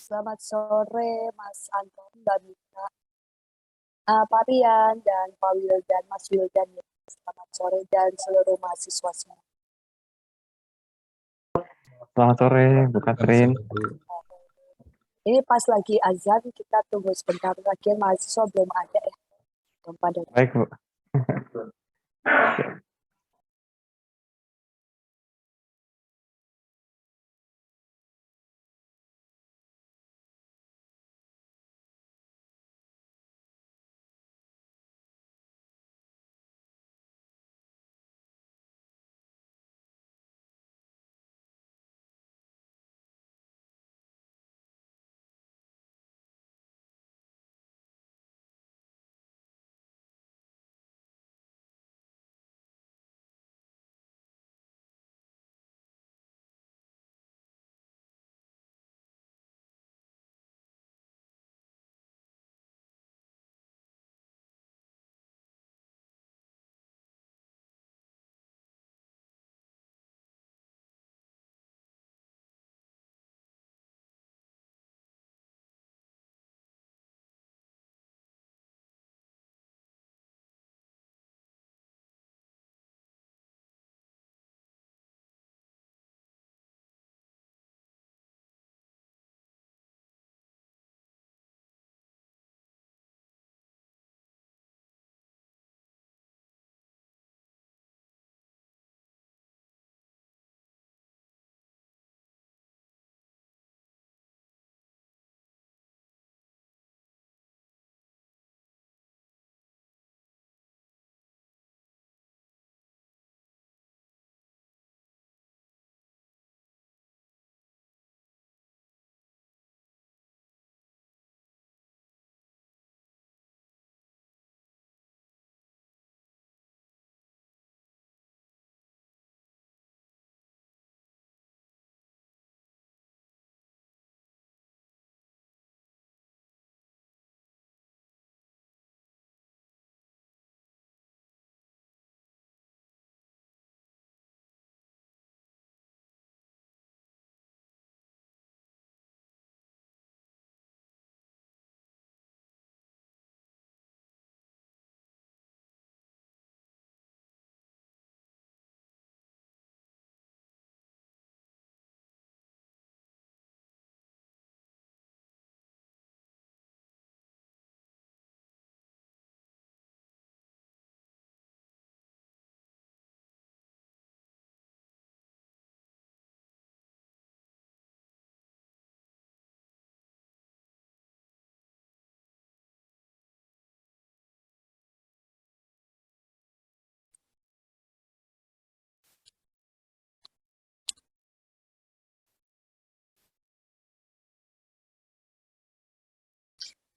Selamat sore, Mas Anton, Mbak Mita, Pak Rian, dan Pak Wildan, Mas Wildan. Ya. Selamat sore dan seluruh mahasiswa semua. Selamat sore, Bu Katrin. Ini pas lagi azan, kita tunggu sebentar lagi. Mahasiswa belum ada ya. Belum pada. Baik, Bu.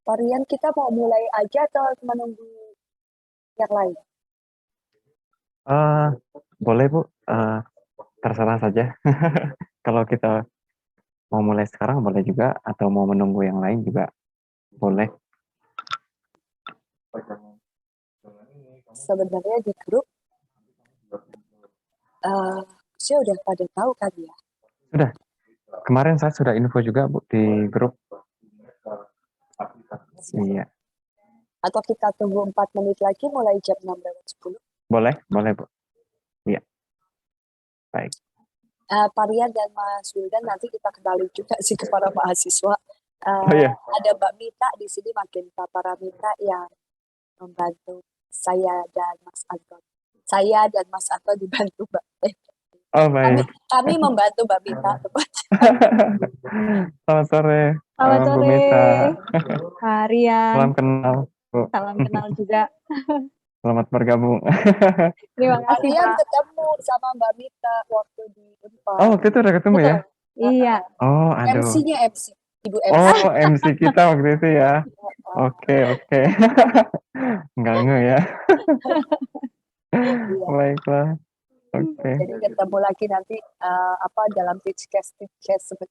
Pak Rian, kita mau mulai aja atau menunggu yang lain? Boleh, Bu. Terserah saja. Kalau kita mau mulai sekarang boleh juga, atau mau menunggu yang lain juga boleh. Sebenarnya di grup, saya udah pada tahu kan ya. Sudah. Kemarin saya sudah info juga, Bu, di grup. Iya. Atau kita tunggu 4 menit lagi mulai jam 6:10. Boleh, Bu. Iya. Baik. Pak Rian dan Mas Wildan nanti kita kenali juga sih kepada mahasiswa. Oh iya. Ada Mbak Mita di sini, makin para Mita yang membantu saya dan Mas Anton. Saya dan Mas Anton dibantu Mbak. Oh, baik. Kami membantu Mbak Mita. Selamat sore, Selamat Bu sore, Mita. Harian. Salam kenal, Bu. Salam kenal juga. Selamat bergabung. Terima kasih, Kalian Pak. ketemu sama Mbak Mita waktu di Unpad. Oh, waktu itu udah ketemu ya? Iya. Oh, aduh. MC-nya MC. Ibu MC. Oh, MC kita waktu itu ya. Oke. Enggak ya. Iya. Baiklah. Oke. Jadi ketemu lagi nanti dalam pitchcast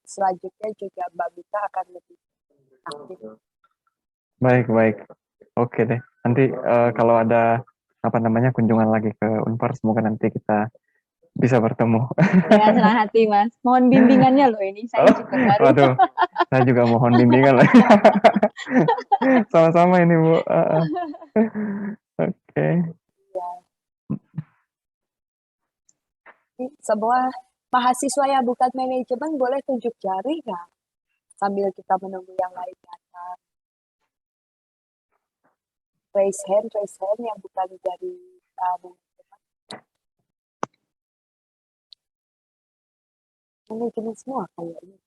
selanjutnya juga Mbak Mita akan lebih aktif. Baik. Oke deh. Nanti kalau ada kunjungan lagi ke Unpar, semoga nanti kita bisa bertemu. Ya, senang hati, Mas. Mohon bimbingannya loh ini. Saya juga baru. Waduh, saya juga mohon bimbingan lagi. Sama-sama ini, Bu. Oke. Ya. Semua mahasiswa yang bukan manajemen boleh tunjuk jari nggak? Sambil kita menunggu yang lain datang. Raise hand yang bukan dari manajemen. Manajemen semua kayaknya.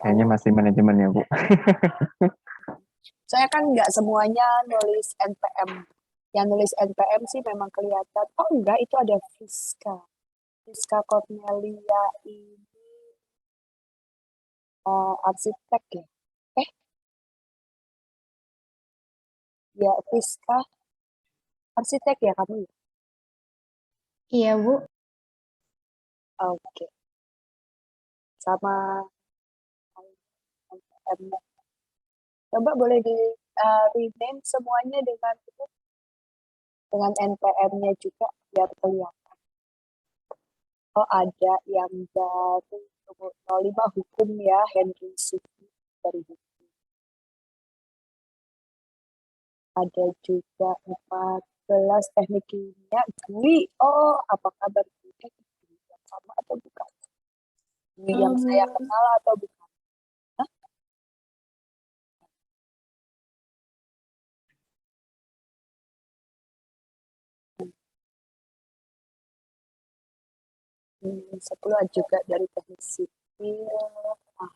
Kayaknya masih manajemen ya, Bu. Saya kan nggak semuanya nulis NPM. Yang nulis NPM sih memang kelihatan. Oh enggak, itu ada Friska. Friska Cornelia ini arsitek ya? Ya, Friska arsitek ya kamu? Iya, Bu. Oke. Sama NPM. Coba boleh di rename semuanya dengan itu, dengan NPM-nya juga biar kelihatan. Oh ada yang dari 05 hukum ya, Henry Sufi dari hukum. Ada juga 14 teknik kimia, Dwi. Oh, apa kabar Dwi? Dwi yang sama atau bukan? Dwi yang saya kenal atau bukan? Hah? Hmm, 10 juga dari teknik sipil. Ah,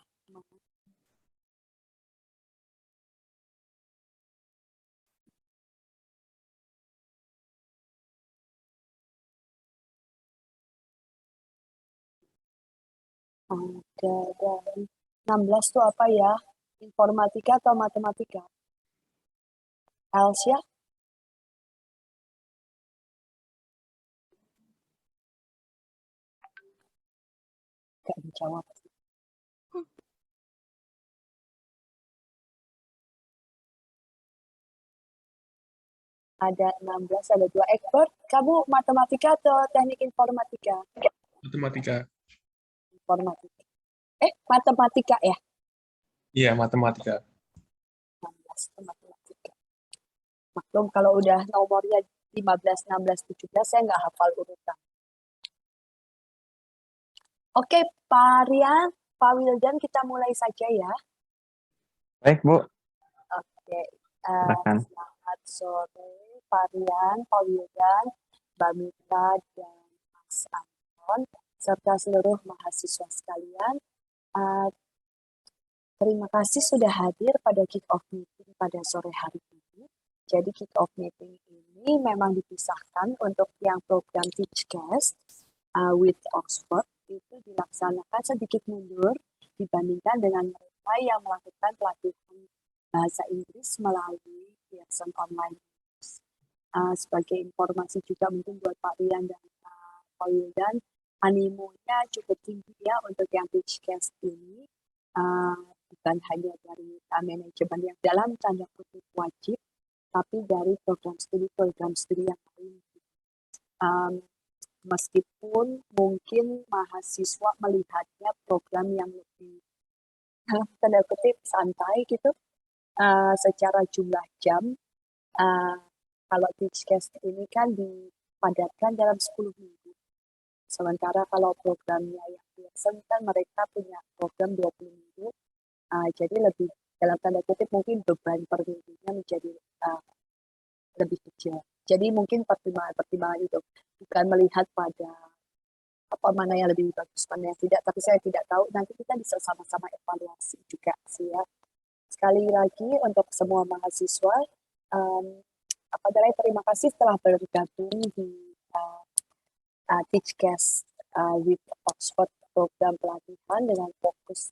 ada dari 16 tuh apa ya? Informatika atau matematika? Elsia? Gak dijawab. Ada 16, ada 2. Ekbert, kamu matematika atau teknik informatika? Matematika. Informatika. Matematika ya? Iya, matematika. 16 itu matematika. Maklum kalau udah nomornya 15, 16, 17, saya nggak hafal urutan. Oke, Pak Rian, Pak Wildan, kita mulai saja ya. Baik, Bu. Oke, Silakan. selamat sore Pak Rian, Pak Wildan, Mbak Mita, dan Mas Anton, serta seluruh mahasiswa sekalian. Terima kasih sudah hadir pada kick-off meeting pada sore hari ini. Jadi kick-off meeting ini memang dipisahkan untuk yang program Teachcast with Oxford itu dilaksanakan sedikit mundur dibandingkan dengan mereka yang melakukan pelatihan bahasa Inggris melalui Pearson Online. Sebagai informasi juga mungkin buat Pak Rian dan Pak Wildan, animonya cukup tinggi ya untuk yang Teachcast ini. Bukan hanya dari manajemen yang dalam tanda kutip wajib, tapi dari program studi yang lain. Meskipun mungkin mahasiswa melihatnya program yang lebih dalam tanda kutip santai gitu, secara jumlah jam, kalau Teachcast ini kan dipadatkan dalam 10 minggu. Sementara kalau programnya yang biasa kan mereka punya program 20 minggu, jadi lebih dalam tanda kutip mungkin beban per minggunya menjadi lebih kecil. Jadi mungkin pertimbangan itu bukan melihat pada apa mana yang lebih bagus, mana yang tidak, tapi saya tidak tahu, nanti kita bisa sama-sama evaluasi juga sih ya. Sekali lagi untuk semua mahasiswa, terima kasih telah bergabung di Teachcast with Oxford program pelatihan dengan fokus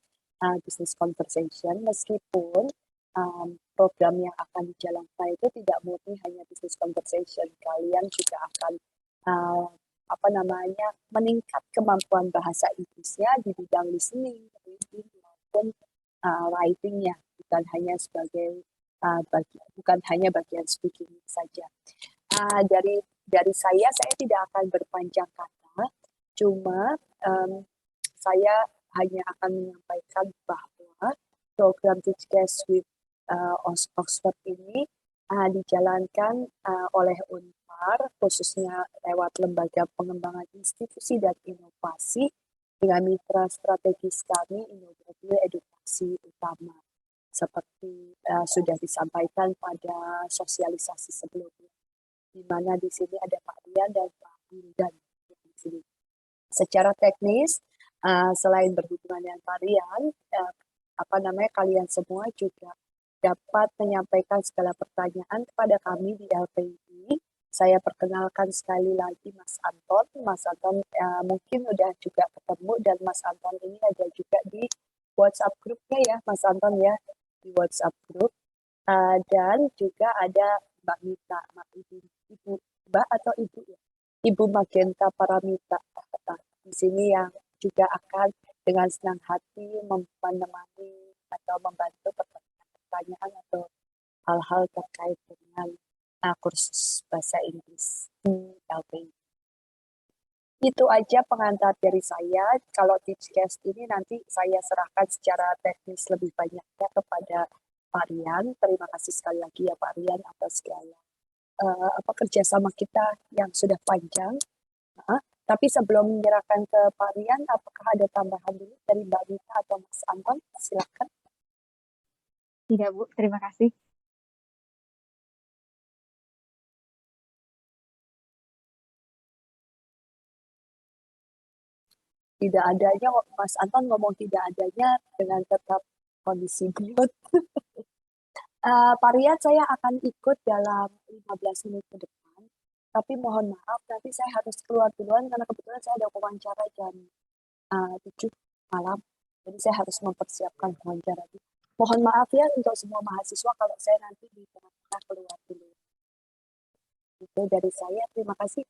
business conversation, meskipun program yang akan dijalankan itu tidak murni hanya business conversation, kalian juga akan meningkat kemampuan bahasa Inggrisnya di bidang listening, reading maupun writingnya, bukan hanya bagian speaking saja. Dari dari saya tidak akan berpanjang kata, cuma saya hanya akan menyampaikan bahwa program Teach Case with Oxford ini dijalankan oleh Unpar, khususnya lewat Lembaga Pengembangan Institusi dan Inovasi, dengan mitra strategis kami Innovative Edukasi Utama. Seperti sudah disampaikan pada sosialisasi sebelumnya, di mana di sini ada Pak Rian dan Pak Wildan di sini. Secara teknis, selain berhubungan dengan Rian, kalian semua juga dapat menyampaikan segala pertanyaan kepada kami di LPI. Saya perkenalkan sekali lagi Mas Anton. Mas Anton mungkin udah juga ketemu, dan Mas Anton ini ada juga di WhatsApp grupnya ya, Mas Anton ya, di WhatsApp grup. Dan juga ada Mbak Mita, Mbak atau Ibu ya? Ibu Magenta Paramita di sini yang juga akan dengan senang hati menemani atau membantu pertanyaan atau hal-hal terkait dengan kursus bahasa Inggris di LPI. Itu aja pengantar dari saya. Kalau Teachcast ini nanti saya serahkan secara teknis lebih banyaknya kepada Pak Rian. Terima kasih sekali lagi ya Pak Rian atas segala kerjasama kita yang sudah panjang. Tapi sebelum menyerahkan ke Pak Rian, apakah ada tambahan dulu dari Mbak Mita atau Mas Anton? Silakan. Tidak, Bu. Terima kasih. Tidak adanya, Mas Anton ngomong tidak adanya dengan tetap kondisi mute. Pak Rian, saya akan ikut dalam 15 menit ke depan. Tapi mohon maaf, nanti saya harus keluar duluan karena kebetulan saya ada wawancara jam 7 malam. Jadi saya harus mempersiapkan wawancara. Mohon maaf ya untuk semua mahasiswa kalau saya nanti di tengah-tengah keluar dulu. Itu dari saya. Terima kasih.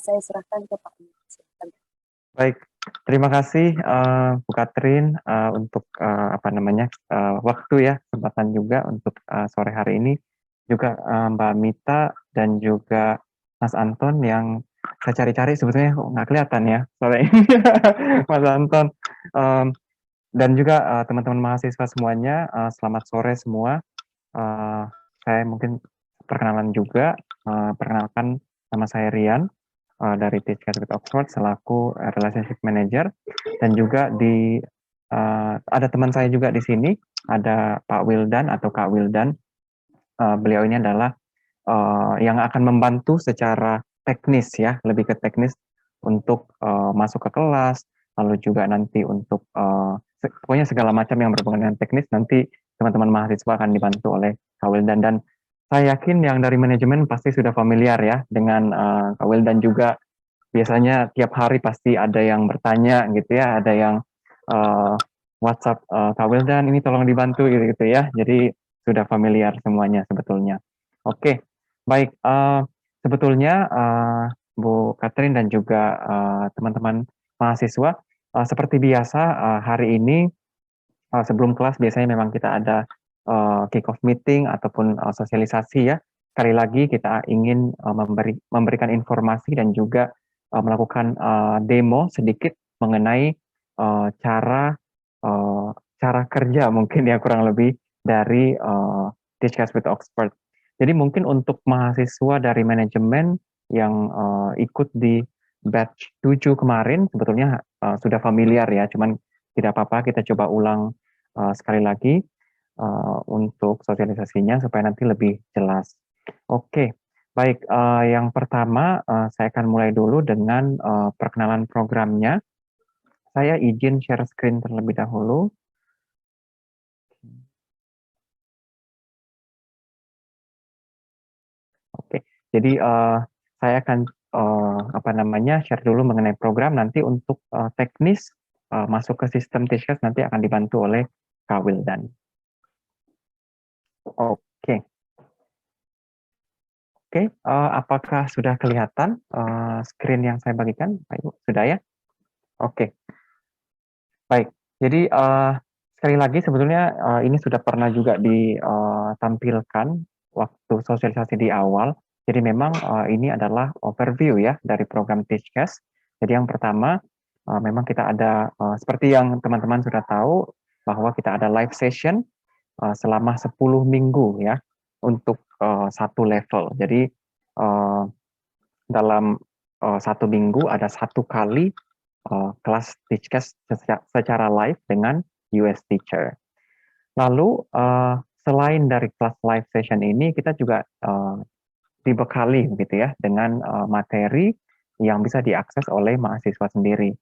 Saya serahkan ke Pak Rian. Baik, terima kasih Bu Katrin untuk waktu ya, kesempatan juga untuk sore hari ini. Juga Mbak Mita dan juga Mas Anton yang saya cari-cari sebetulnya kok nggak kelihatan ya sore ini. Mas Anton dan juga teman-teman mahasiswa semuanya, selamat sore semua. Saya mungkin perkenalan juga, perkenalkan nama saya Rian dari Teach Case with Oxford selaku Relationship Manager, dan juga ada teman saya juga di sini, ada Pak Wildan atau Kak Wildan. Beliau ini adalah yang akan membantu secara teknis ya, lebih ke teknis untuk masuk ke kelas, lalu juga nanti untuk pokoknya segala macam yang berhubungan dengan teknis, nanti teman-teman mahasiswa akan dibantu oleh Kak Wildan. Dan saya yakin yang dari manajemen pasti sudah familiar ya dengan Kak Wildan juga. Biasanya tiap hari pasti ada yang bertanya gitu ya, ada yang WhatsApp Kak Wildan ini tolong dibantu gitu ya. Jadi sudah familiar semuanya sebetulnya. Oke, baik. Sebetulnya Bu Katrin dan juga teman-teman mahasiswa, seperti biasa hari ini sebelum kelas biasanya memang kita ada kick-off meeting ataupun sosialisasi ya. Sekali lagi kita ingin memberikan informasi dan juga melakukan demo sedikit mengenai cara kerja mungkin ya kurang lebih dari Teach Case with Oxford. Jadi mungkin untuk mahasiswa dari manajemen yang ikut di batch 7 kemarin sebetulnya sudah familiar ya, cuman tidak apa-apa kita coba ulang sekali lagi untuk sosialisasinya supaya nanti lebih jelas. Oke, baik. Yang pertama saya akan mulai dulu dengan perkenalan programnya. Saya izin share screen terlebih dahulu. Oke, jadi saya akan share dulu mengenai program. Nanti untuk teknis masuk ke sistem Teach Case nanti akan dibantu oleh Kak Wildan. Oke, apakah sudah kelihatan screen yang saya bagikan, Pak Ibu? Sudah ya? Oke, baik. Jadi sekali lagi sebetulnya ini sudah pernah juga ditampilkan waktu sosialisasi di awal. Jadi memang ini adalah overview ya dari program Teachcast. Jadi yang pertama memang kita ada seperti yang teman-teman sudah tahu bahwa kita ada live session selama 10 minggu ya untuk satu level. Jadi dalam 1 minggu ada 1 kali kelas Teachcast secara live dengan US Teacher. Lalu selain dari kelas live session ini, kita juga dibekali gitu ya dengan materi yang bisa diakses oleh mahasiswa sendiri.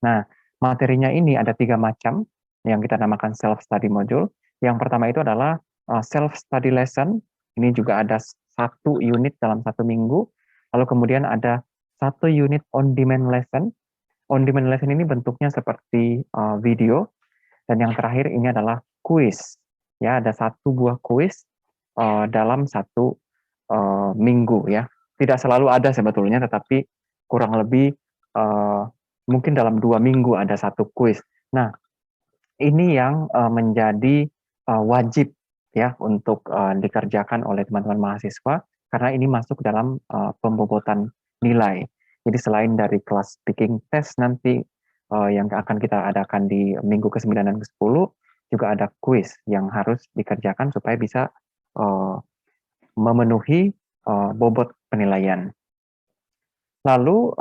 Nah, materinya ini ada 3 macam yang kita namakan self-study module. Yang pertama itu adalah self-study lesson. Ini juga ada 1 unit dalam 1 minggu. Lalu kemudian ada 1 unit on-demand lesson. On-demand lesson ini bentuknya seperti video. Dan yang terakhir ini adalah kuis. Ya, ada 1 buah kuis dalam 1 minggu ya. Tidak selalu ada sebetulnya, tetapi kurang lebih mungkin dalam 2 minggu ada 1 kuis. Nah, ini yang menjadi wajib ya untuk dikerjakan oleh teman-teman mahasiswa karena ini masuk dalam pembobotan nilai. Jadi selain dari kelas speaking test nanti yang akan kita adakan di minggu ke-9 dan ke-10, juga ada kuis yang harus dikerjakan supaya bisa memenuhi bobot penilaian. Lalu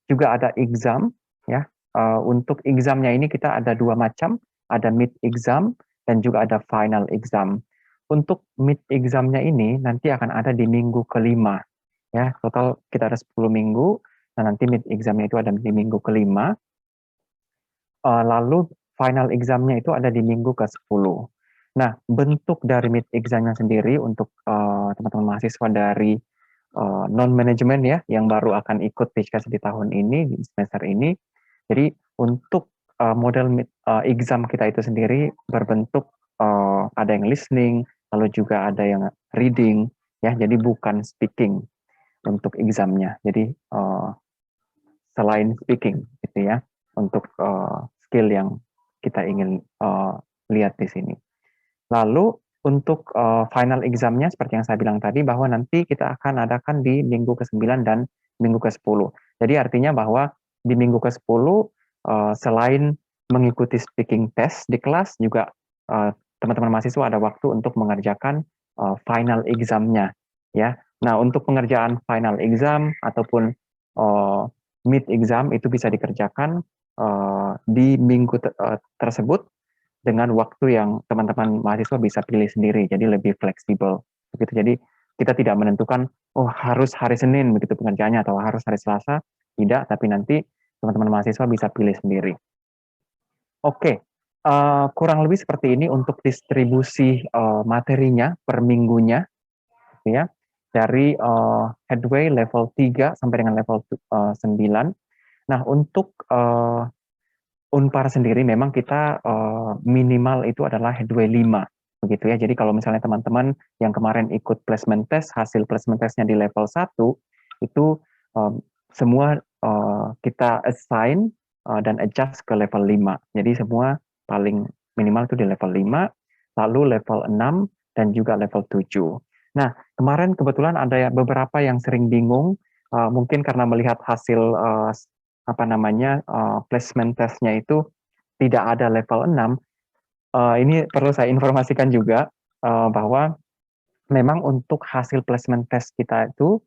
juga ada exam ya. Untuk examnya ini kita ada 2 macam, ada mid exam dan juga ada final exam. Untuk mid examnya ini nanti akan ada di minggu ke-5 ya. Total kita ada 10 minggu. Nah, nanti mid examnya itu ada di minggu ke-5. Lalu final examnya itu ada di minggu ke-10. Nah, bentuk dari mid examnya sendiri untuk teman-teman mahasiswa dari non-manajemen ya, yang baru akan ikut Teachcast di tahun ini, di semester ini. Jadi untuk model exam kita itu sendiri berbentuk ada yang listening, lalu juga ada yang reading, ya. Jadi bukan speaking untuk examnya. Jadi selain speaking, gitu ya, untuk skill yang kita ingin lihat di sini. Lalu untuk final examnya seperti yang saya bilang tadi bahwa nanti kita akan adakan di minggu ke-9 dan minggu ke-10. Jadi artinya bahwa di minggu ke-10 selain mengikuti speaking test di kelas juga teman-teman mahasiswa ada waktu untuk mengerjakan final examnya ya. Nah, untuk pengerjaan final exam ataupun mid exam itu bisa dikerjakan di minggu tersebut dengan waktu yang teman-teman mahasiswa bisa pilih sendiri, jadi lebih fleksibel. Begitu. Jadi kita tidak menentukan, oh harus hari Senin begitu pengerjaannya atau harus hari Selasa, tidak. Tapi nanti teman-teman mahasiswa bisa pilih sendiri. Oke, kurang lebih seperti ini untuk distribusi materinya per minggunya, ya, dari Headway level 3 sampai dengan level 9. Nah, untuk Unpar sendiri memang kita minimal itu adalah Headway 5 begitu ya. Jadi kalau misalnya teman-teman yang kemarin ikut placement test, hasil placement testnya di level 1 itu semua kita assign dan adjust ke level 5. Jadi semua paling minimal itu di level 5, lalu level 6 dan juga level 7. Nah, kemarin kebetulan ada beberapa yang sering bingung mungkin karena melihat hasil placement testnya itu tidak ada level 6. Ini perlu saya informasikan juga bahwa memang untuk hasil placement test kita itu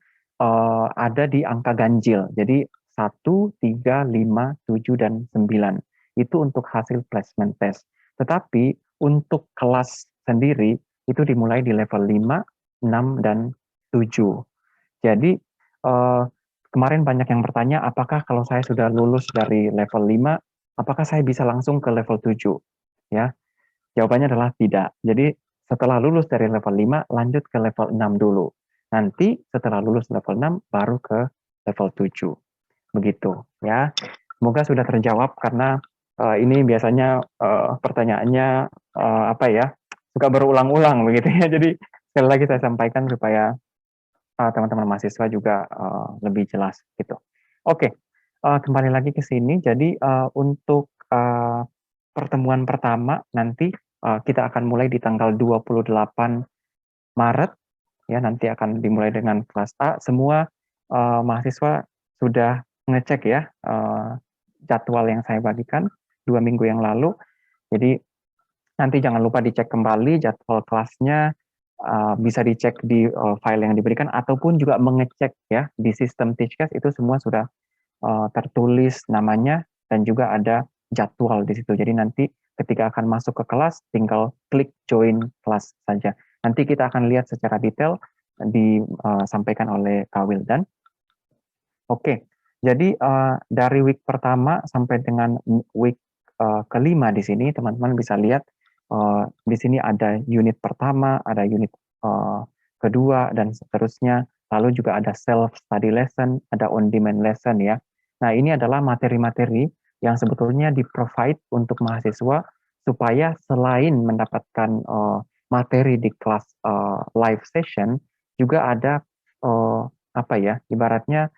ada di angka ganjil. Jadi 1, 3, 5, 7, dan 9. Itu untuk hasil placement test. Tetapi untuk kelas sendiri itu dimulai di level 5, 6, dan 7. Jadi kemarin banyak yang bertanya, apakah kalau saya sudah lulus dari level 5, apakah saya bisa langsung ke level 7? Ya, jawabannya adalah tidak. Jadi setelah lulus dari level 5, lanjut ke level 6 dulu. Nanti setelah lulus level 6, baru ke level 7. Begitu ya. Semoga sudah terjawab karena ini biasanya pertanyaannya suka berulang-ulang begitu ya. Jadi sekali lagi saya sampaikan supaya teman-teman mahasiswa juga lebih jelas gitu. Oke, kembali lagi ke sini. Jadi untuk pertemuan pertama nanti kita akan mulai di tanggal 28 Maret ya, nanti akan dimulai dengan kelas A. Semua mahasiswa sudah ngecek ya jadwal yang saya bagikan 2 minggu yang lalu. Jadi nanti jangan lupa dicek kembali jadwal kelasnya, bisa dicek di file yang diberikan ataupun juga mengecek ya di sistem Teachcast, itu semua sudah tertulis namanya dan juga ada jadwal di situ. Jadi nanti ketika akan masuk ke kelas tinggal klik join kelas saja. Nanti kita akan lihat secara detail disampaikan oleh Kak Wildan. Oke, jadi dari week pertama sampai dengan week kelima di sini teman-teman bisa lihat di sini ada unit pertama, ada unit kedua dan seterusnya. Lalu juga ada self study lesson, ada on demand lesson ya. Nah, ini adalah materi-materi yang sebetulnya di-provide untuk mahasiswa supaya selain mendapatkan materi di kelas live session, juga ada apa ya, ibaratnya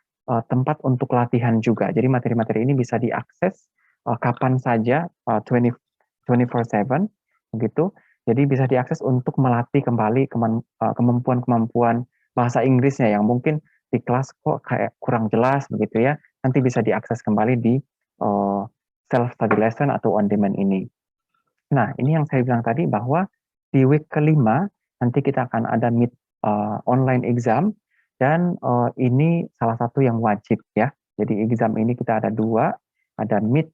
tempat untuk latihan juga. Jadi materi-materi ini bisa diakses kapan saja 24/7 begitu. Jadi bisa diakses untuk melatih kembali kemampuan-kemampuan bahasa Inggrisnya yang mungkin di kelas kok kayak kurang jelas begitu ya. Nanti bisa diakses kembali di self study lesson atau on demand ini. Nah, ini yang saya bilang tadi bahwa di week kelima nanti kita akan ada mid online exam dan ini salah satu yang wajib ya. Jadi exam ini kita ada 2, ada mid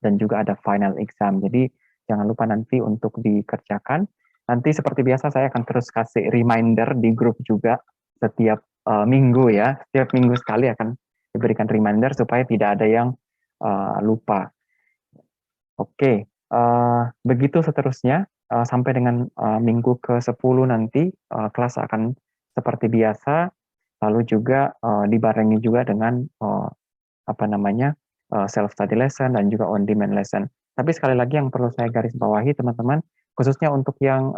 dan juga ada final exam. Jadi jangan lupa nanti untuk dikerjakan. Nanti seperti biasa saya akan terus kasih reminder di grup juga setiap minggu ya. Setiap minggu sekali akan diberikan reminder supaya tidak ada yang lupa. Oke, begitu seterusnya sampai dengan minggu ke-10 nanti kelas akan seperti biasa, lalu juga dibarengi juga dengan apa namanya self study lesson dan juga on demand lesson. Tapi sekali lagi yang perlu saya garis bawahi teman-teman, khususnya untuk yang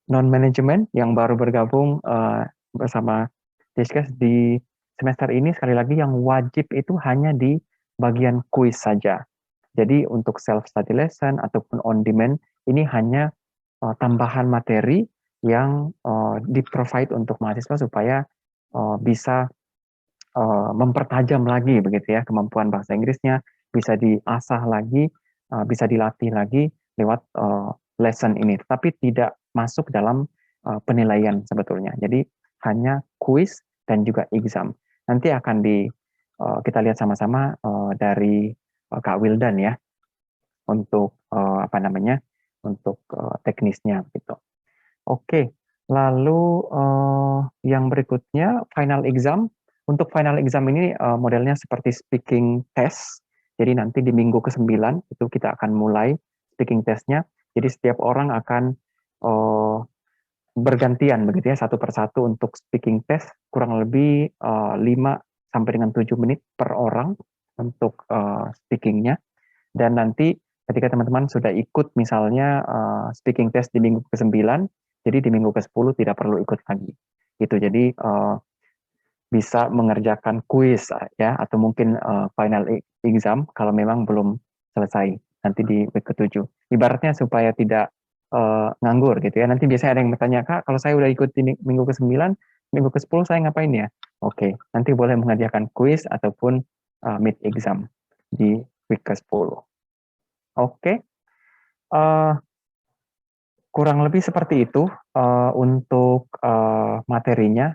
non manajemen yang baru bergabung bersama Teachcast di semester ini, sekali lagi yang wajib itu hanya di bagian kuis saja. Jadi untuk self study lesson ataupun on demand ini hanya tambahan materi yang di-provide untuk mahasiswa supaya bisa mempertajam lagi begitu ya kemampuan bahasa Inggrisnya, bisa diasah lagi, bisa dilatih lagi lewat lesson ini. Tapi tidak masuk dalam penilaian sebetulnya. Jadi hanya kuis dan juga exam. Nanti akan kita lihat sama-sama dari Kak Wildan ya untuk apa namanya untuk teknisnya gitu. Oke, lalu yang berikutnya final exam. Untuk final exam ini modelnya seperti speaking test. Jadi nanti di minggu ke-9 itu kita akan mulai speaking testnya. Jadi setiap orang akan bergantian begitu ya satu persatu untuk speaking test kurang lebih 5 sampai dengan 7 menit per orang untuk speakingnya. Dan nanti ketika teman-teman sudah ikut misalnya speaking test di minggu ke-9, jadi di minggu ke-10 tidak perlu ikut lagi. Gitu. Jadi bisa mengerjakan kuis ya atau mungkin final exam kalau memang belum selesai nanti di week ke-7. Ibaratnya supaya tidak nganggur gitu ya. Nanti biasanya ada yang bertanya, "Kak, kalau saya udah ikut di minggu ke-9, minggu ke-10 saya ngapain ya?" Oke, nanti boleh mengerjakan kuis ataupun mid exam di week ke-10. Oke. Kurang lebih seperti itu untuk materinya.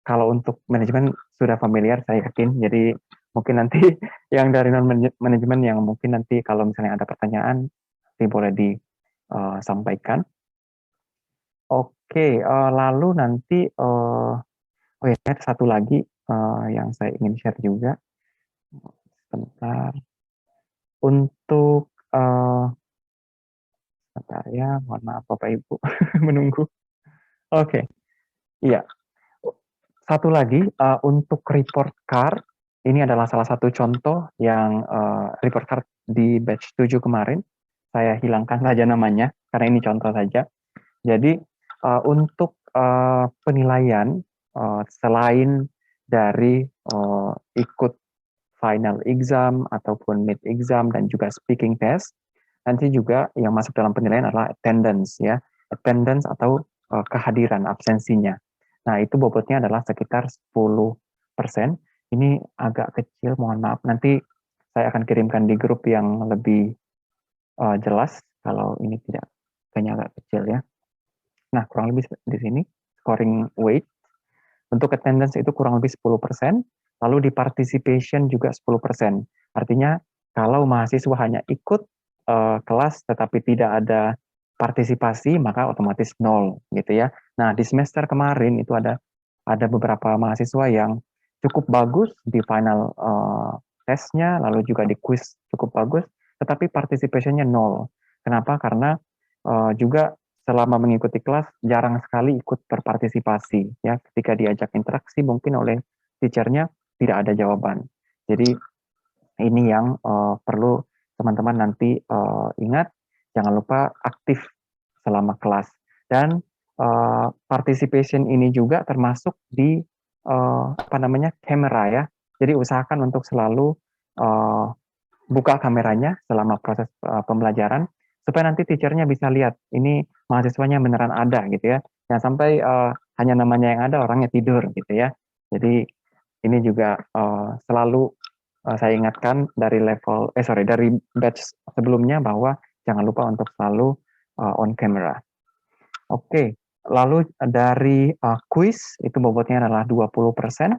Kalau untuk manajemen sudah familiar saya yakin, jadi mungkin nanti yang dari non manajemen yang mungkin nanti kalau misalnya ada pertanyaan nanti boleh disampaikan. Oke, lalu nanti oh ya ada satu lagi yang saya ingin share juga. Sebentar. Untuk sebentar ya, mohon maaf Bapak Ibu menunggu. Oke, iya. Satu lagi untuk report card, ini adalah salah satu contoh yang report card di batch 7 kemarin. Saya hilangkan saja namanya, karena ini contoh saja. Jadi untuk penilaian, selain dari ikut final exam ataupun mid exam dan juga speaking test, nanti juga yang masuk dalam penilaian adalah attendance ya, attendance atau kehadiran absensinya. Nah, itu bobotnya adalah sekitar 10%. Ini agak kecil, mohon maaf. Nanti saya akan kirimkan di grup yang lebih jelas kalau ini tidak, kayaknya agak kecil ya. Nah, kurang lebih di sini scoring weight. Untuk attendance itu kurang lebih 10%, lalu di participation juga 10%. Artinya kalau mahasiswa hanya ikut kelas tetapi tidak ada partisipasi, maka otomatis 0 gitu ya. Nah, di semester kemarin itu ada beberapa mahasiswa yang cukup bagus di final tesnya, lalu juga di quiz cukup bagus, tetapi participationnya 0. Kenapa? Karena juga selama mengikuti kelas jarang sekali ikut berpartisipasi ya, ketika diajak interaksi mungkin oleh teachernya tidak ada jawaban. Jadi ini yang perlu teman-teman nanti ingat, jangan lupa aktif selama kelas. Dan participation ini juga termasuk di kamera ya. Jadi usahakan untuk selalu buka kameranya selama proses pembelajaran supaya nanti teachernya bisa lihat ini mahasiswanya beneran ada gitu ya. Jangan sampai hanya namanya yang ada, orangnya tidur gitu ya. Jadi ini juga selalu saya ingatkan dari dari batch sebelumnya bahwa jangan lupa untuk selalu on camera. Oke, lalu dari quiz itu bobotnya adalah 20%,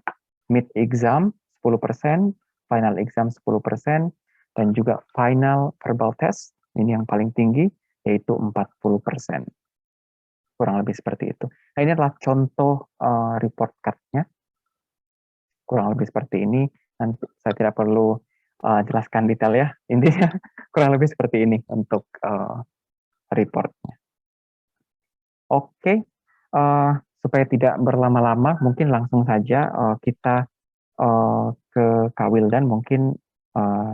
mid exam 10%, final exam 10%, dan juga final verbal test, ini yang paling tinggi, yaitu 40%. Kurang lebih seperti itu. Nah, ini adalah contoh report card-nya. Kurang lebih seperti ini. Nanti saya tidak perlu jelaskan detail ya. Intinya kurang lebih seperti ini untuk report-nya. Oke, supaya tidak berlama-lama, mungkin langsung saja kita ke Kak Wildan. Mungkin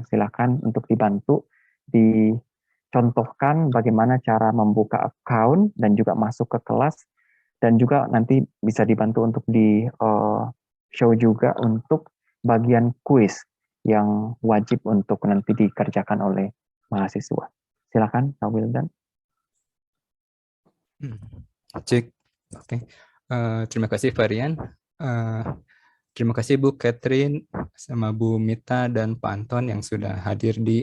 silakan untuk dibantu dicontohkan bagaimana cara membuka account dan juga masuk ke kelas, dan juga nanti bisa dibantu untuk di show juga untuk bagian kuis yang wajib untuk nanti dikerjakan oleh mahasiswa. Silakan Kak Wildan. Cek. Oke. Terima kasih Varian. Terima kasih Bu Catherine sama Bu Mita dan Pak Anton yang sudah hadir di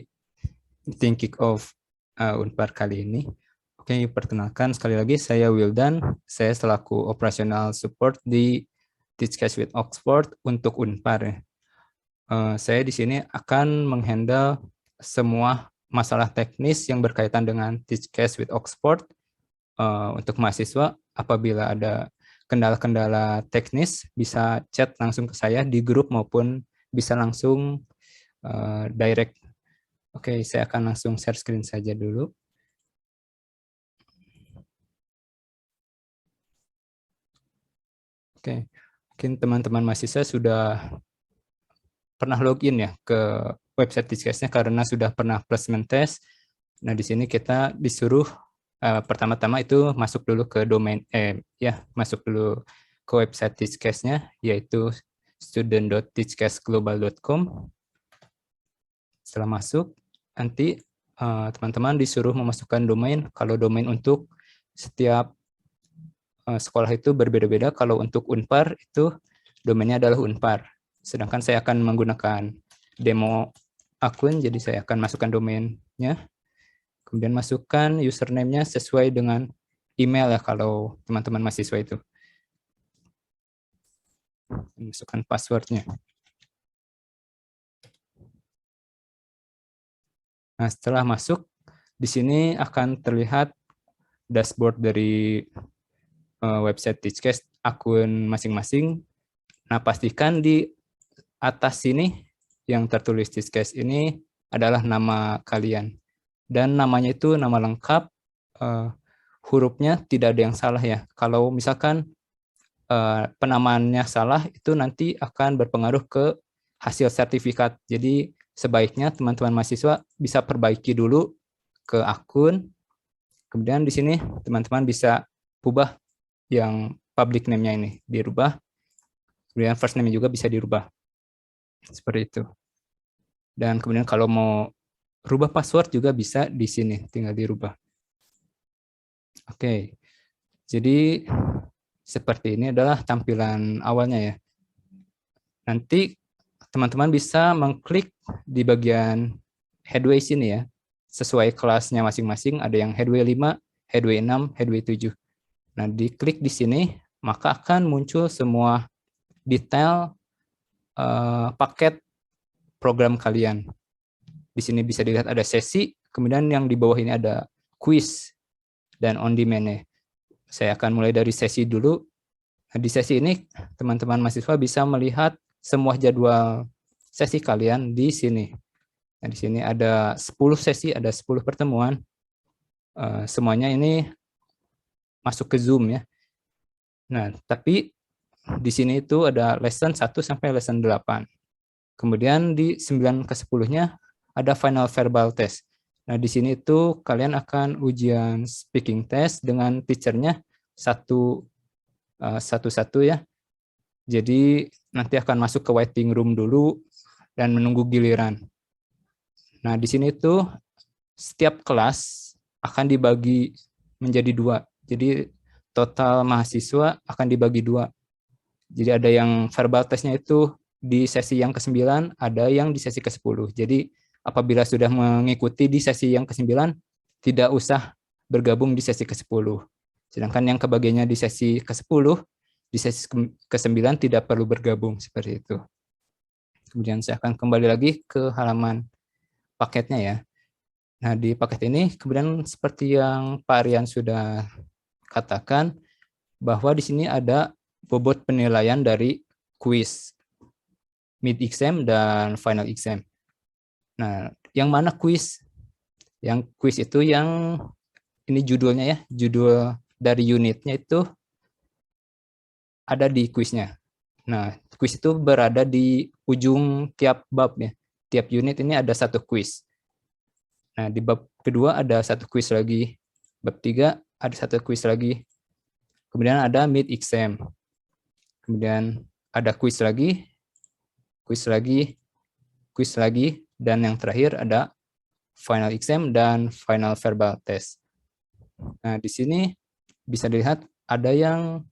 meeting kick off Unpar kali ini. Oke, perkenalkan sekali lagi saya Wildan. Saya selaku operational support di Teachcast with Oxford untuk Unpar. Saya di sini akan menghandle semua masalah teknis yang berkaitan dengan Teachcast with Oxford. Untuk mahasiswa, apabila ada kendala-kendala teknis, bisa chat langsung ke saya di grup maupun bisa langsung direct. Oke, saya akan langsung share screen saja dulu. Oke, mungkin teman-teman mahasiswa sudah pernah login ya ke website Teachcast-nya karena sudah pernah placement test. Nah, di sini kita disuruh pertama-tama itu masuk dulu ke domain masuk dulu ke website Teachcast-nya, yaitu student.teachcastglobal.com. Setelah masuk, nanti teman-teman disuruh memasukkan domain. Kalau domain untuk setiap sekolah itu berbeda-beda. Kalau untuk Unpar itu domainnya adalah Unpar. Sedangkan saya akan menggunakan demo akun, jadi saya akan masukkan domainnya. Kemudian masukkan username-nya sesuai dengan email ya kalau teman-teman mahasiswa itu. Masukkan password-nya. Nah, setelah masuk, di sini akan terlihat dashboard dari website Teachcast akun masing-masing. Nah, pastikan di atas sini yang tertulis Teachcast ini adalah nama kalian. Dan namanya itu nama lengkap, hurufnya tidak ada yang salah ya. Kalau misalkan penamaannya salah, itu nanti akan berpengaruh ke hasil sertifikat. Jadi sebaiknya teman-teman mahasiswa bisa perbaiki dulu ke akun. Kemudian di sini teman-teman bisa ubah yang public name-nya ini, dirubah. Kemudian first name juga bisa dirubah. Seperti itu. Dan kemudian kalau mau rubah password juga bisa di sini, tinggal dirubah. Oke. Jadi seperti ini adalah tampilan awalnya ya. Nanti teman-teman bisa mengklik di bagian headway sini ya. Sesuai kelasnya masing-masing, ada yang headway 5, headway 6, headway 7. Nah, diklik di sini, maka akan muncul semua detail paket program kalian. Di sini bisa dilihat ada sesi, kemudian yang di bawah ini ada quiz dan on demand-nya. Saya akan mulai dari sesi dulu. Nah, di sesi ini teman-teman mahasiswa bisa melihat semua jadwal sesi kalian di sini. Nah, di sini ada 10 sesi, ada 10 pertemuan. Semuanya ini masuk ke Zoom ya. Nah, tapi di sini itu ada lesson 1 sampai lesson 8. Kemudian di 9 ke 10-nya ada final verbal test. Nah, di sini itu kalian akan ujian speaking test dengan teacher-nya satu-satu ya. Jadi nanti akan masuk ke waiting room dulu dan menunggu giliran. Nah, di sini itu setiap kelas akan dibagi menjadi 2. Jadi total mahasiswa akan dibagi 2. Jadi ada yang verbal testnya itu di sesi yang ke-9, ada yang di sesi ke-10. Jadi apabila sudah mengikuti di sesi yang ke-9, tidak usah bergabung di sesi ke-10. Sedangkan yang kebagiannya di sesi ke-10, di sesi ke-9 tidak perlu bergabung, seperti itu. Kemudian saya akan kembali lagi ke halaman paketnya ya. Nah, di paket ini kemudian seperti yang Pak Rian sudah katakan, bahwa di sini ada bobot penilaian dari quiz, mid exam dan final exam. Nah, yang mana quiz? Yang quiz itu yang ini judulnya ya, judul dari unitnya itu ada di quiznya. Nah, quiz itu berada di ujung tiap bab ya. Tiap unit ini ada satu quiz. Nah, di bab kedua ada satu quiz lagi. Bab 3 ada satu quiz lagi. Kemudian ada mid exam. Kemudian ada quiz lagi, quiz lagi, quiz lagi, dan yang terakhir ada final exam dan final verbal test. Nah, di sini bisa dilihat ada yang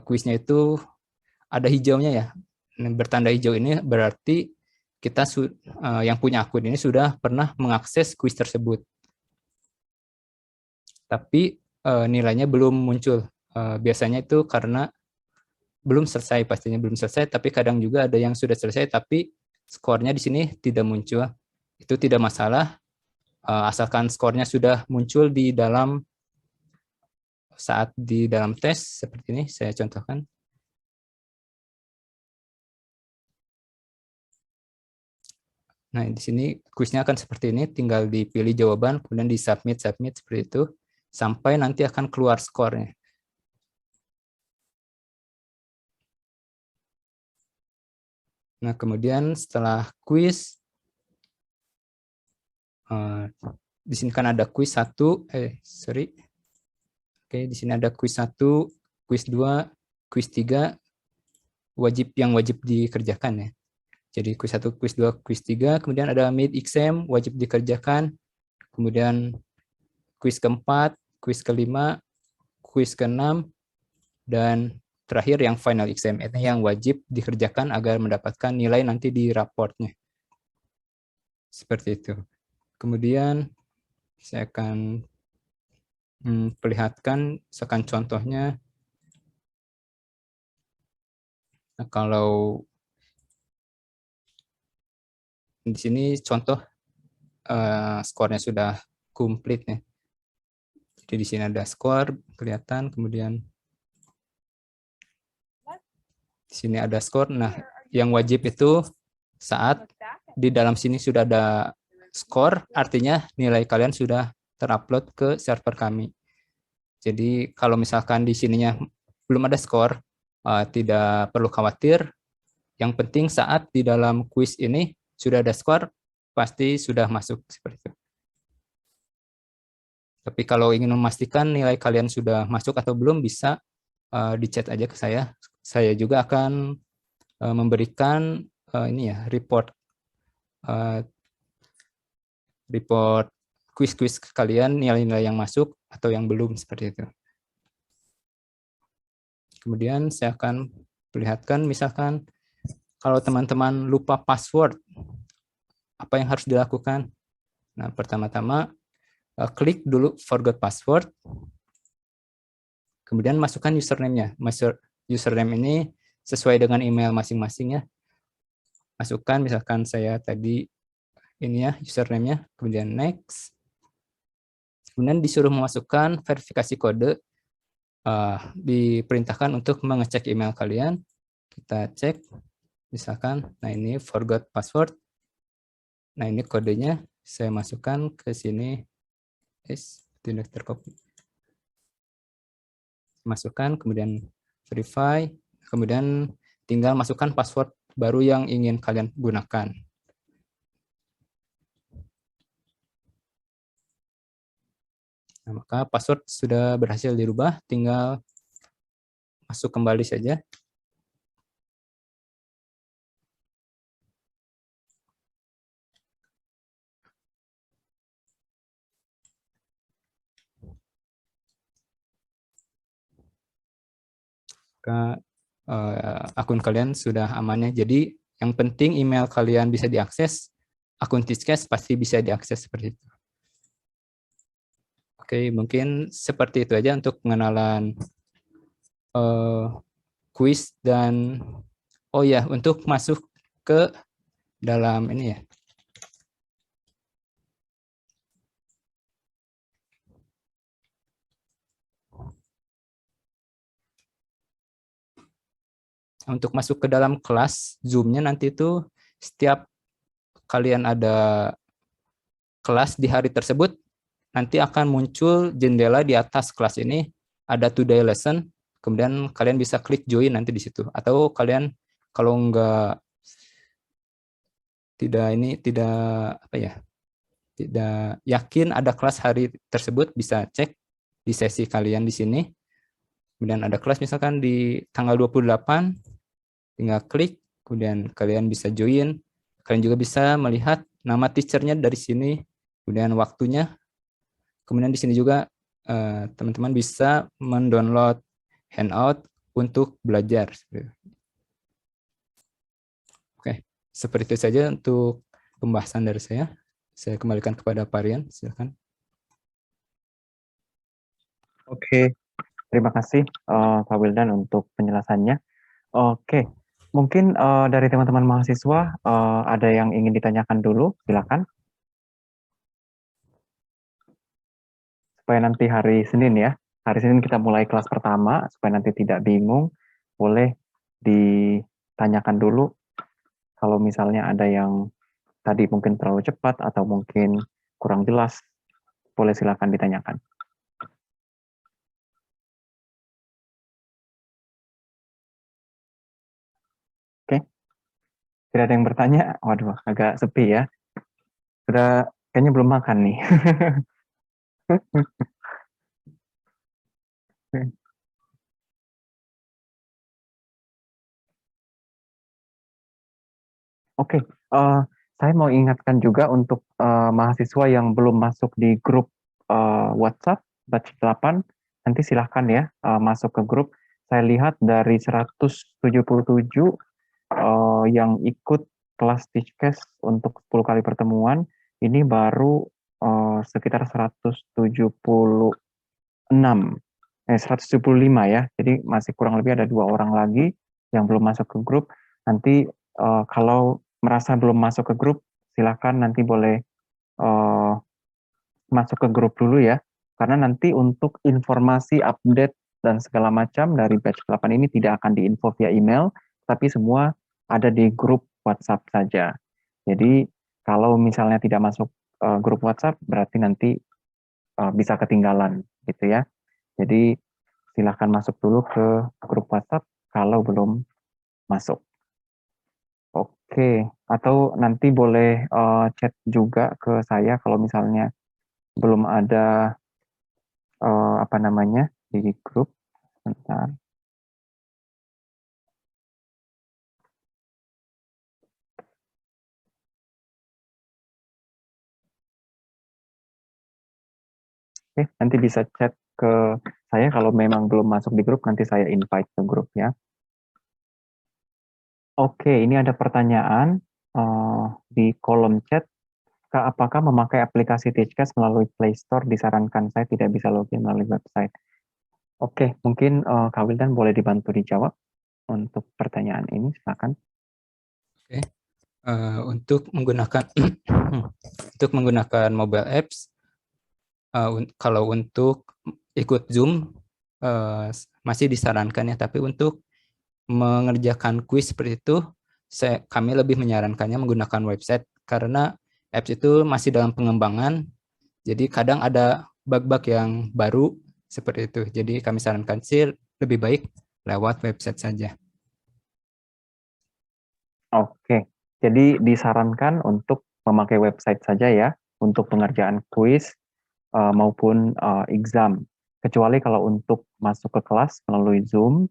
kuisnya itu ada hijaunya ya. Bertanda hijau ini berarti kita yang punya akun ini sudah pernah mengakses kuis tersebut. Tapi nilainya belum muncul. Biasanya itu karena belum selesai, pastinya belum selesai, tapi kadang juga ada yang sudah selesai tapi skornya di sini tidak muncul. Itu tidak masalah, asalkan skornya sudah muncul di dalam saat di dalam tes seperti ini, saya contohkan. Nah, di sini kuisnya akan seperti ini, tinggal dipilih jawaban, kemudian di submit seperti itu, sampai nanti akan keluar skornya. Nah, kemudian setelah kuis, di sini kan ada kuis 1, Oke, di sini ada kuis 1, kuis 2, kuis 3, yang wajib dikerjakan ya. Jadi kuis 1, kuis 2, kuis 3, kemudian ada mid exam, wajib dikerjakan, kemudian kuis keempat, kuis kelima, kuis keenam, dan terakhir yang final exam, ini yang wajib dikerjakan agar mendapatkan nilai nanti di raportnya. Seperti itu. Kemudian saya akan perlihatkan misalkan contohnya. Nah, kalau di sini contoh skornya sudah komplit ya. Jadi di sini ada skor kelihatan, kemudian di sini ada skor. Nah, yang wajib itu saat di dalam sini sudah ada skor, artinya nilai kalian sudah terupload ke server kami. Jadi kalau misalkan di sininya belum ada skor, tidak perlu khawatir. Yang penting saat di dalam kuis ini sudah ada skor, pasti sudah masuk seperti itu. Tapi kalau ingin memastikan nilai kalian sudah masuk atau belum, bisa di chat aja ke saya. Saya juga akan memberikan ini ya, report kuis-kuis kalian, nilai-nilai yang masuk atau yang belum, seperti itu. Kemudian saya akan perlihatkan misalkan kalau teman-teman lupa password, apa yang harus dilakukan? Nah, pertama-tama klik dulu forgot password, kemudian masukkan username-nya. Username ini sesuai dengan email masing-masing ya. Masukkan misalkan saya tadi ini ya username-nya, kemudian next. Kemudian disuruh memasukkan verifikasi kode, diperintahkan untuk mengecek email kalian. Kita cek, misalkan, nah ini forgot password. Nah ini kodenya, saya masukkan ke sini, tidak tercopy. Masukkan, kemudian verify, kemudian tinggal masukkan password baru yang ingin kalian gunakan. Nah, maka password sudah berhasil dirubah, tinggal masuk kembali saja. Maka akun kalian sudah amannya. Jadi yang penting email kalian bisa diakses, akun Teachcast pasti bisa diakses seperti itu. Oke, mungkin seperti itu aja untuk pengenalan kuis dan oh ya, untuk masuk ke dalam ini ya. Untuk masuk ke dalam kelas Zoom-nya nanti itu setiap kalian ada kelas di hari tersebut, nanti akan muncul jendela di atas kelas ini, ada today lesson, kemudian kalian bisa klik join nanti di situ. Atau kalian kalau tidak apa ya, tidak yakin ada kelas hari tersebut, bisa cek di sesi kalian di sini. Kemudian ada kelas misalkan di tanggal 28, tinggal klik, kemudian kalian bisa join. Kalian juga bisa melihat nama teacher-nya dari sini, kemudian waktunya. Kemudian di sini juga teman-teman bisa mendownload handout untuk belajar. Oke, seperti itu saja untuk pembahasan dari saya. Saya kembalikan kepada Pak Rian, silakan. Oke, terima kasih Pak Wildan untuk penjelasannya. Oke, mungkin dari teman-teman mahasiswa ada yang ingin ditanyakan dulu, silakan. Supaya nanti hari Senin ya, hari Senin kita mulai kelas pertama, supaya nanti tidak bingung, boleh ditanyakan dulu. Kalau misalnya ada yang tadi mungkin terlalu cepat atau mungkin kurang jelas, boleh silakan ditanyakan. Oke, tidak ada yang bertanya? Waduh, agak sepi ya. Sudah kayaknya belum makan nih. Oke, saya mau ingatkan juga untuk mahasiswa yang belum masuk di grup WhatsApp Batch 8, nanti silahkan ya masuk ke grup. Saya lihat dari 177 yang ikut kelas Teachcast untuk 10 kali pertemuan, ini baru sekitar 175 ya. Jadi masih kurang lebih ada 2 orang lagi yang belum masuk ke grup. Nanti kalau merasa belum masuk ke grup, silakan nanti boleh masuk ke grup dulu ya. Karena nanti untuk informasi update dan segala macam dari batch 8 ini tidak akan diinfo via email, tapi semua ada di grup WhatsApp saja. Jadi kalau misalnya tidak masuk grup WhatsApp, berarti nanti bisa ketinggalan gitu ya. Jadi silahkan masuk dulu ke grup WhatsApp kalau belum masuk. Oke, atau nanti boleh chat juga ke saya kalau misalnya belum ada apa namanya di grup. Bentar. Oke, nanti bisa chat ke saya kalau memang belum masuk di grup, nanti saya invite ke grup ya. Oke, ini ada pertanyaan di kolom chat. Kak, apakah memakai aplikasi Teachcast melalui Play Store disarankan? Saya tidak bisa login melalui website. Oke, mungkin Kak Wildan boleh dibantu dijawab untuk pertanyaan ini, silakan. Untuk menggunakan untuk menggunakan mobile apps, kalau untuk ikut Zoom masih disarankan ya, tapi untuk mengerjakan kuis seperti itu, kami lebih menyarankannya menggunakan website karena apps itu masih dalam pengembangan, jadi kadang ada bug-bug yang baru seperti itu. Jadi kami sarankan sih lebih baik lewat website saja. Oke, jadi disarankan untuk memakai website saja ya, untuk pengerjaan kuis maupun exam. Kecuali kalau untuk masuk ke kelas melalui Zoom,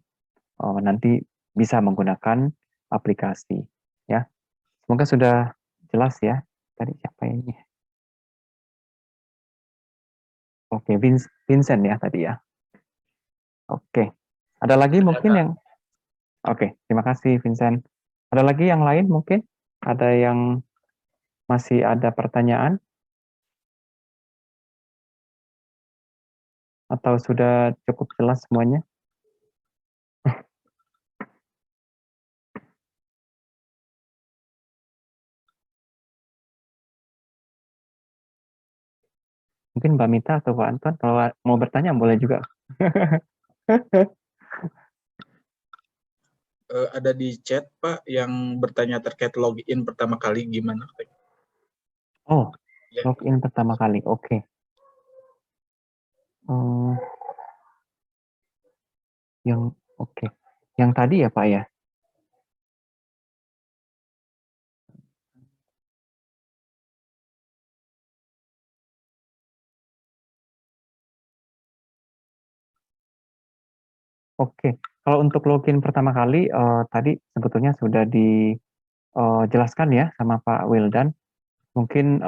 nanti bisa menggunakan aplikasi. Ya, semoga sudah jelas ya. Tadi siapa ini? Oke, Vincent ya tadi ya. Oke, ada lagi mungkin yang... Oke, terima kasih Vincent. Ada lagi yang lain mungkin? Ada yang masih ada pertanyaan? Atau sudah cukup jelas semuanya? Mungkin Mbak Mita atau Pak Anton kalau mau bertanya boleh juga. Ada di chat Pak yang bertanya terkait login pertama kali gimana? Oh, Ya. login pertama kali, oke. Yang oke, yang tadi ya Pak ya. Oke, kalau untuk login pertama kali tadi sebetulnya sudah dijelaskan ya sama Pak Wildan. Mungkin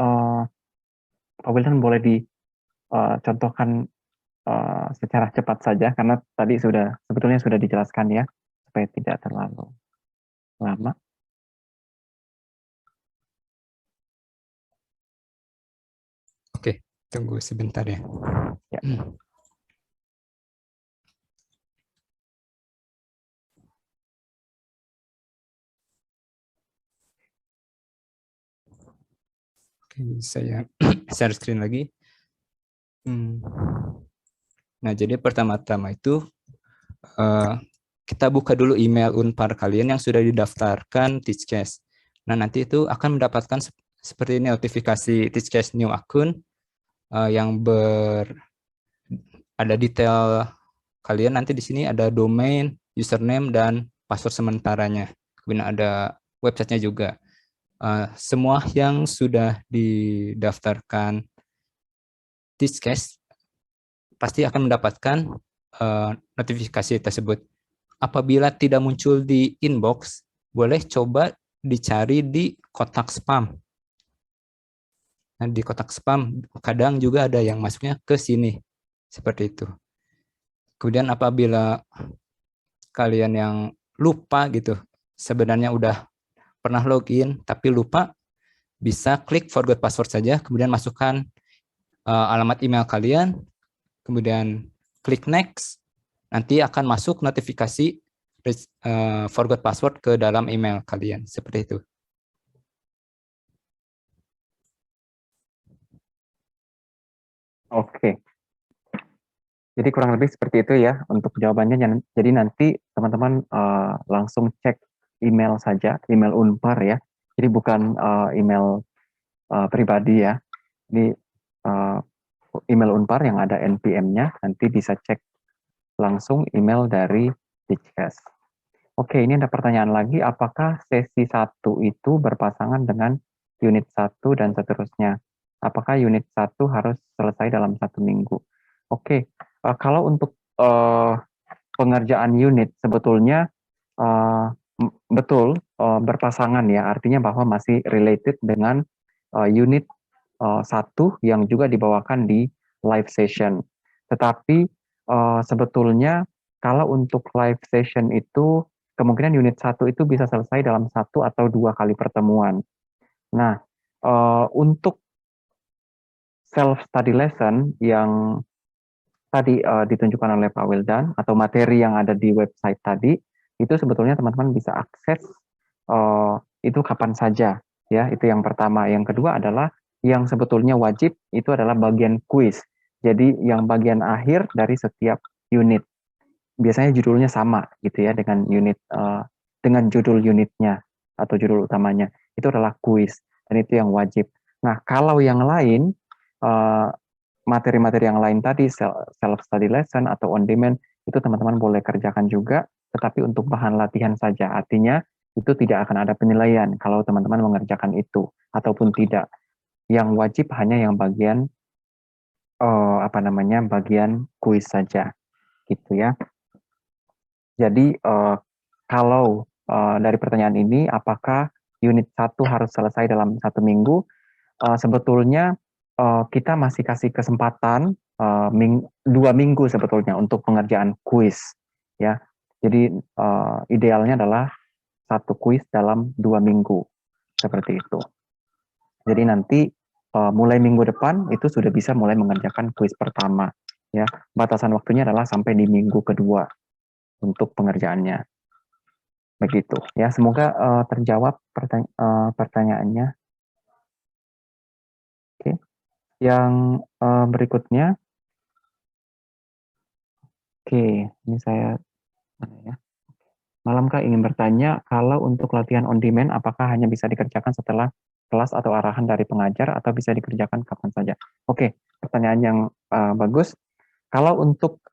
Pak Wildan boleh dicontohkan secara cepat saja karena tadi sebetulnya sudah dijelaskan ya supaya tidak terlalu lama. Oke, tunggu sebentar ya. Ya. Oke, saya share screen lagi. Nah, jadi pertama-tama itu kita buka dulu email Unpar kalian yang sudah didaftarkan Teachcast. Nah, nanti itu akan mendapatkan seperti ini notifikasi Teachcast new akun yang ada detail kalian. Nanti di sini ada domain, username, dan password sementaranya. Kemudian ada websitenya juga. Semua yang sudah didaftarkan Teachcast pasti akan mendapatkan notifikasi tersebut. Apabila tidak muncul di inbox, boleh coba dicari di kotak spam. Nah, di kotak spam kadang juga ada yang masuknya ke sini, seperti itu. Kemudian apabila kalian yang lupa gitu, sebenarnya udah pernah login tapi lupa, bisa klik forgot password saja, kemudian masukkan alamat email kalian, kemudian klik next, nanti akan masuk notifikasi forgot password ke dalam email kalian, seperti itu. Oke. Jadi kurang lebih seperti itu ya untuk jawabannya. Jadi nanti teman-teman langsung cek email saja, email Unpar ya. Jadi bukan email pribadi ya. Ini email Unpar yang ada NPM-nya, nanti bisa cek langsung email dari Teachcast. Oke, ini ada pertanyaan lagi, apakah sesi 1 itu berpasangan dengan unit 1 dan seterusnya? Apakah unit 1 harus selesai dalam 1 minggu? Oke, kalau untuk pengerjaan unit sebetulnya betul berpasangan ya, artinya bahwa masih related dengan unit 1 yang juga dibawakan di live session. Tetapi sebetulnya kalau untuk live session itu kemungkinan unit 1 itu bisa selesai dalam 1 atau 2 kali pertemuan. Nah, untuk self study lesson yang tadi ditunjukkan oleh Pak Wildan atau materi yang ada di website tadi, itu sebetulnya teman-teman bisa akses itu kapan saja, ya. Itu yang pertama. Yang kedua adalah yang sebetulnya wajib itu adalah bagian kuis. Jadi yang bagian akhir dari setiap unit. Biasanya judulnya sama gitu ya dengan dengan judul unitnya atau judul utamanya. Itu adalah kuis dan itu yang wajib. Nah, kalau yang lain materi-materi yang lain tadi self study lesson atau on demand itu teman-teman boleh kerjakan juga, tetapi untuk bahan latihan saja. Artinya itu tidak akan ada penilaian kalau teman-teman mengerjakan itu ataupun tidak. Yang wajib hanya yang bagian bagian kuis saja gitu ya. Jadi kalau dari pertanyaan ini apakah unit 1 harus selesai dalam 1 minggu? Sebetulnya kita masih kasih kesempatan 2 minggu sebetulnya untuk pengerjaan kuis ya. Jadi idealnya adalah 1 kuis dalam 2 minggu seperti itu. Jadi nanti mulai minggu depan itu sudah bisa mulai mengerjakan kuis pertama ya. Batasan waktunya adalah sampai di minggu kedua untuk pengerjaannya. Begitu ya. Semoga terjawab pertanyaannya. Oke. Yang berikutnya. Oke, ini saya ya. Malamkah ingin bertanya kalau untuk latihan on demand apakah hanya bisa dikerjakan setelah kelas atau arahan dari pengajar atau bisa dikerjakan kapan saja? Oke, pertanyaan yang bagus. Kalau untuk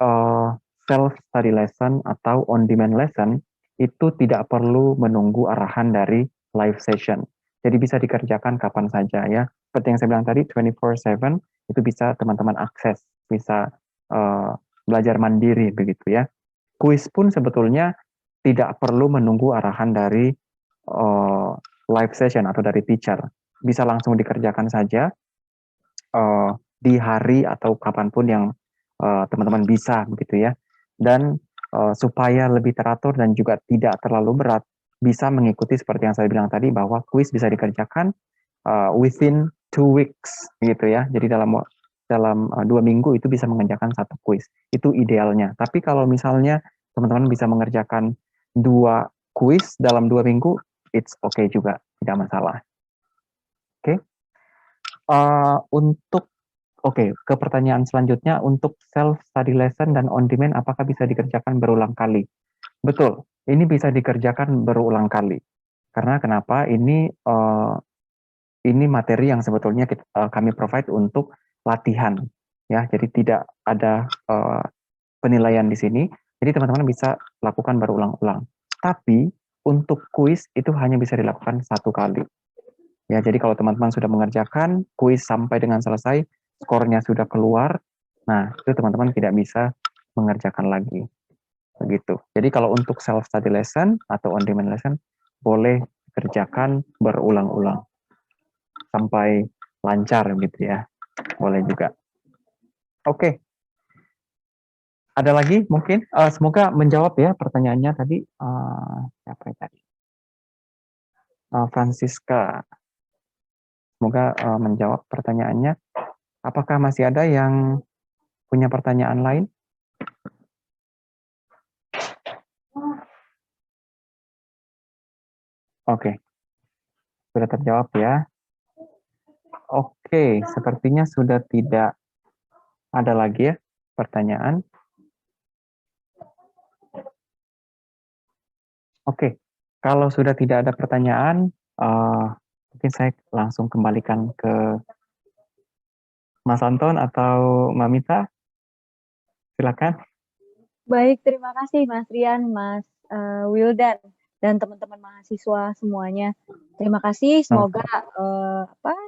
self study lesson atau on demand lesson itu tidak perlu menunggu arahan dari live session. Jadi bisa dikerjakan kapan saja ya. Seperti yang saya bilang tadi 24/7 itu bisa teman-teman akses, bisa belajar mandiri begitu ya. Kuis pun sebetulnya tidak perlu menunggu arahan dari live session atau dari teacher. Bisa langsung dikerjakan saja di hari atau kapanpun yang teman-teman bisa begitu ya. Dan supaya lebih teratur dan juga tidak terlalu berat, bisa mengikuti seperti yang saya bilang tadi bahwa kuis bisa dikerjakan within 2 weeks gitu ya. Jadi dalam 2 minggu itu bisa mengerjakan 1 kuis. Itu idealnya. Tapi kalau misalnya teman-teman bisa mengerjakan 2 kuis dalam 2 minggu, it's okay juga, tidak masalah. Oke. Ke pertanyaan selanjutnya, untuk self-study lesson dan on-demand apakah bisa dikerjakan berulang kali? Betul, ini bisa dikerjakan berulang kali. Karena kenapa? Ini materi yang sebetulnya kami provide untuk latihan. Ya, jadi tidak ada penilaian di sini. Jadi teman-teman bisa lakukan berulang-ulang. Tapi untuk kuis itu hanya bisa dilakukan 1 kali. Ya, jadi kalau teman-teman sudah mengerjakan kuis sampai dengan selesai, skornya sudah keluar, nah itu teman-teman tidak bisa mengerjakan lagi. Begitu. Jadi kalau untuk self study lesson atau on demand lesson boleh kerjakan berulang-ulang sampai lancar gitu ya. Boleh juga. Oke. Ada lagi mungkin? Semoga menjawab ya pertanyaannya tadi. Siapa yang tadi? Francisca. Semoga menjawab pertanyaannya. Apakah masih ada yang punya pertanyaan lain? Oke. Sudah terjawab ya. Oke, sepertinya sudah tidak ada lagi ya pertanyaan. Oke, kalau sudah tidak ada pertanyaan, mungkin saya langsung kembalikan ke Mas Anton atau Mbak Mita. Silakan. Baik, terima kasih Mas Rian, Mas Wildan, dan teman-teman mahasiswa semuanya. Terima kasih, semoga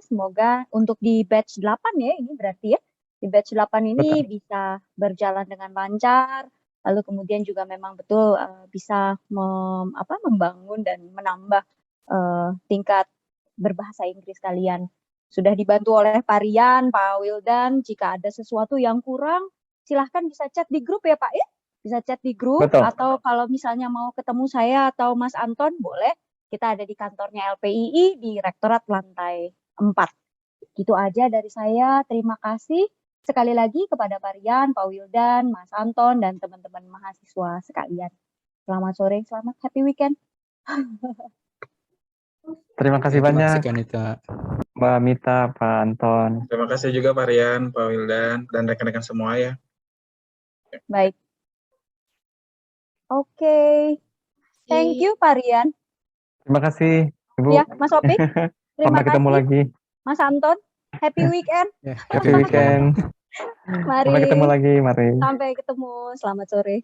semoga untuk di batch 8 ya, ini berarti ya. Di batch 8 ini bisa berjalan dengan lancar, lalu kemudian juga memang betul bisa membangun dan menambah tingkat berbahasa Inggris kalian. Sudah dibantu oleh Pak Rian, Pak Wildan, jika ada sesuatu yang kurang, silahkan bisa chat di grup ya Pak ya. Bisa chat di grup Betul. atau kalau misalnya mau ketemu saya atau Mas Anton boleh. Kita ada di kantornya LPII di Rektorat lantai 4. Gitu aja dari saya. Terima kasih sekali lagi kepada Pak Rian, Pak Wildan, Mas Anton, dan teman-teman mahasiswa sekalian. Selamat sore, selamat happy weekend. Terima kasih Terima banyak kasih Kanita. Mbak Mita, Pak Anton. Terima kasih juga Pak Rian, Pak Wildan, dan rekan-rekan semua ya. Baik. Oke. Thank you Pak Rian. Terima kasih Ibu. Ya, Mas Opik. Terima Sampai ketemu kasih. lagi. Mas Anton. Happy weekend. Ya, Happy weekend. Mari. Sampai ketemu lagi, mari. Sampai ketemu. Selamat sore.